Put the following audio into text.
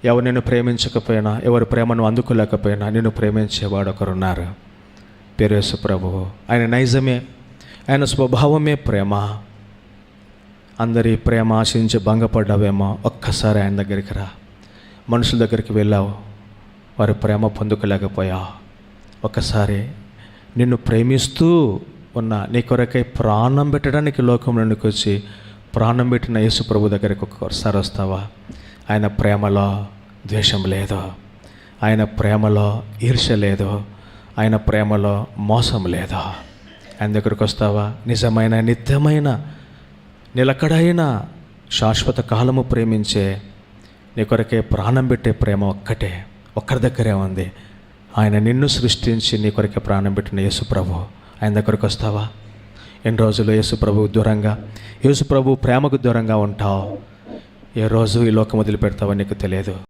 ఎవరు నిన్ను ప్రేమించకపోయినా, ఎవరి ప్రేమను అందుకోలేకపోయినా నిన్ను ప్రేమించేవాడు ఒకరున్నారు. పేరు యేసు ప్రభువు. ఆయన నైజమే, ఆయన స్వభావమే ప్రేమ. అందరి ప్రేమ ఆశించి భంగపడ్డావేమో, ఒక్కసారి ఆయన దగ్గరికి రా. మనుషుల దగ్గరికి వెళ్ళావు, వారి ప్రేమ పొందుకోలేకపోయావు. ఒక్కసారి నిన్ను ప్రేమిస్తూ ఉన్న, నీ కొరకై ప్రాణం పెట్టడానికి లోకంలోనికి వచ్చి ప్రాణం పెట్టిన యేసు ప్రభు దగ్గరికి ఒక్కసారి వస్తావా? ఆయన ప్రేమలో ద్వేషం లేదు, ఆయన ప్రేమలో ఈర్ష్య లేదు, ఆయన ప్రేమలో మోసం లేదు. ఆయన దగ్గరికి వస్తావా? నిజమైన, నిత్యమైన, నిలకడైన, శాశ్వత కాలము ప్రేమించే, నీ కొరకే ప్రాణం పెట్టే ప్రేమ ఒక్కరి దగ్గరే ఉంది. ఆయన నిన్ను సృష్టించి నీ కొరకే ప్రాణం పెట్టిన యేసు ప్రభు. ఆయన దగ్గరికి వస్తావా? ఎన్ని రోజులు యేసు ప్రభువు దూరంగా, యేసు ప్రభు ప్రేమకు దూరంగా ఉంటావు. ఏ రోజు ఈ లోకం వదిలిపెడతావో నీకు తెలియదు.